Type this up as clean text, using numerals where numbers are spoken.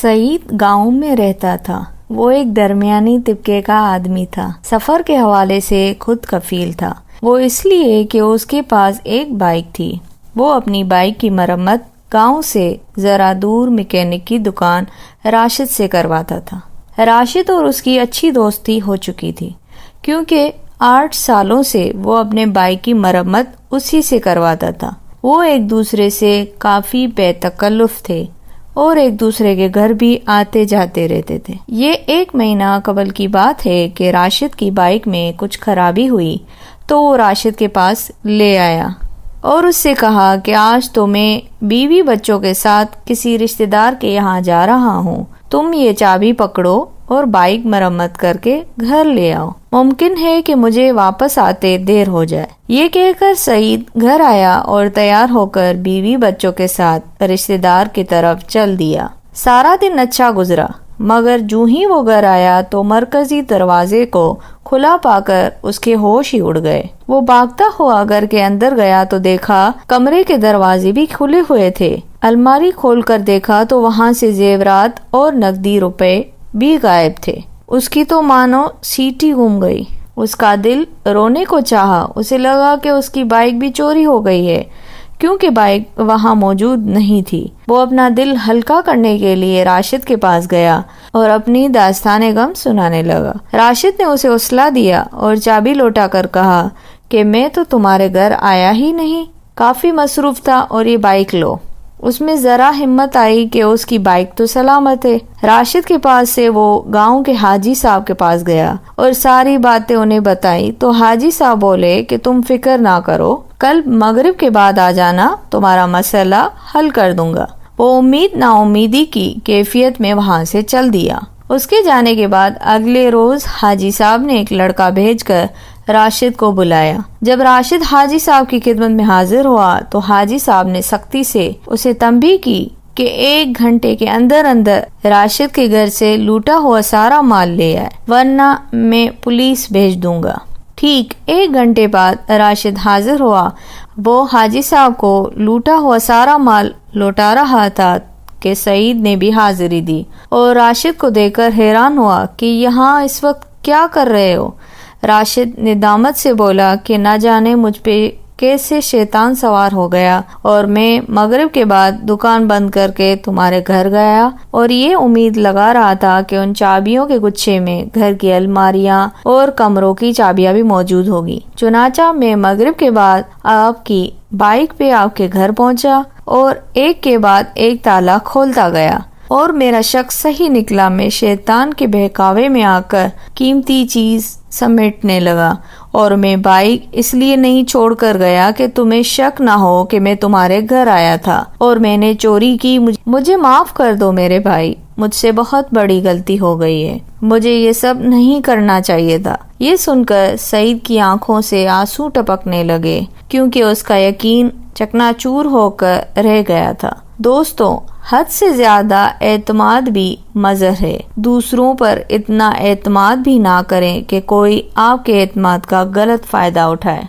سعید گاؤں میں رہتا تھا۔ وہ ایک درمیانی طبقے کا آدمی تھا۔ سفر کے حوالے سے خود کفیل تھا، وہ اس لیے کہ اس کے پاس ایک بائک تھی۔ وہ اپنی بائک کی مرمت گاؤں سے ذرا دور میکینک کی دکان راشد سے کرواتا تھا۔ راشد اور اس کی اچھی دوستی ہو چکی تھی، کیونکہ 8 سالوں سے وہ اپنے بائک کی مرمت اسی سے کرواتا تھا۔ وہ ایک دوسرے سے کافی بے تکلف تھے اور ایک دوسرے کے گھر بھی آتے جاتے رہتے تھے۔ یہ 1 مہینہ قبل کی بات ہے کہ راشد کی بائک میں کچھ خرابی ہوئی تو وہ راشد کے پاس لے آیا اور اس سے کہا کہ آج تو میں بیوی بچوں کے ساتھ کسی رشتہ دار کے یہاں جا رہا ہوں، تم یہ چابی پکڑو اور بائک مرمت کر کے گھر لے آؤ، ممکن ہے کہ مجھے واپس آتے دیر ہو جائے۔ یہ کہہ کر سعید گھر آیا اور تیار ہو کر بیوی بچوں کے ساتھ رشتہ دار کی طرف چل دیا۔ سارا دن اچھا گزرا، مگر جو ہی وہ گھر آیا تو مرکزی دروازے کو کھلا پا کر اس کے ہوش ہی اڑ گئے۔ وہ بھاگتا ہوا گھر کے اندر گیا تو دیکھا کمرے کے دروازے بھی کھلے ہوئے تھے۔ الماری کھول کر دیکھا تو وہاں سے زیورات اور نقدی روپے بھی غائب تھے۔ اس کی تو مانو سیٹی گم گئی۔ اس کا دل رونے کو چاہا، اسے لگا کہ اس کی بائک بھی چوری ہو گئی ہے، کیونکہ بائک وہاں موجود نہیں تھی۔ وہ اپنا دل ہلکا کرنے کے لیے راشد کے پاس گیا اور اپنی داستان غم سنانے لگا۔ راشد نے اسے حوصلہ دیا اور چابی لوٹا کر کہا کہ میں تو تمہارے گھر آیا ہی نہیں، کافی مصروف تھا، اور یہ بائک لو۔ اس میں ذرا ہمت آئی کہ اس کی بائک تو سلامت ہے۔ راشد کے پاس سے وہ گاؤں کے حاجی صاحب کے پاس گیا اور ساری باتیں انہیں بتائی تو حاجی صاحب بولے کہ تم فکر نہ کرو، کل مغرب کے بعد آ جانا، تمہارا مسئلہ حل کر دوں گا۔ وہ امید نا امیدی کی کیفیت میں وہاں سے چل دیا۔ اس کے جانے کے بعد اگلے روز حاجی صاحب نے ایک لڑکا بھیج کر راشد کو بلایا۔ جب راشد حاجی صاحب کی خدمت میں حاضر ہوا تو حاجی صاحب نے سختی سے اسے تنبیہ کی کہ 1 گھنٹے کے اندر راشد کے گھر سے لوٹا ہوا سارا مال لے آئے، ورنہ میں پولیس بھیج دوں گا۔ ٹھیک 1 گھنٹے بعد راشد حاضر ہوا۔ وہ حاجی صاحب کو لوٹا ہوا سارا مال لوٹا رہا تھا کہ سعید نے بھی حاضری دی اور راشد کو دیکھ کر حیران ہوا کہ یہاں اس وقت کیا کر رہے ہو؟ راشد ندامت سے بولا کہ نہ جانے مجھ پہ کیسے شیطان سوار ہو گیا اور میں مغرب کے بعد دکان بند کر کے تمہارے گھر گیا اور یہ امید لگا رہا تھا کہ ان چابیوں کے گچھے میں گھر کی الماریاں اور کمروں کی چابیاں بھی موجود ہوگی۔ چنانچہ میں مغرب کے بعد آپ کی بائک پہ آپ کے گھر پہنچا اور ایک کے بعد ایک تالا کھولتا گیا اور میرا شک صحیح نکلا۔ میں شیطان کے بہکاوے میں آ کر قیمتی چیز سمیٹنے لگا اور میں بائک اس لیے نہیں چھوڑ کر گیا کہ تمہیں شک نہ ہو کہ میں تمہارے گھر آیا تھا اور میں نے چوری کی۔ مجھے معاف کر دو میرے بھائی، مجھ سے بہت بڑی غلطی ہو گئی ہے، مجھے یہ سب نہیں کرنا چاہیے تھا۔ یہ سن کر سعید کی آنکھوں سے آنسو ٹپکنے لگے، کیونکہ اس کا یقین چکناچور ہو کر رہ گیا تھا۔ دوستوں، حد سے زیادہ اعتماد بھی مضر ہے۔ دوسروں پر اتنا اعتماد بھی نہ کریں کہ کوئی آپ کے اعتماد کا غلط فائدہ اٹھائے۔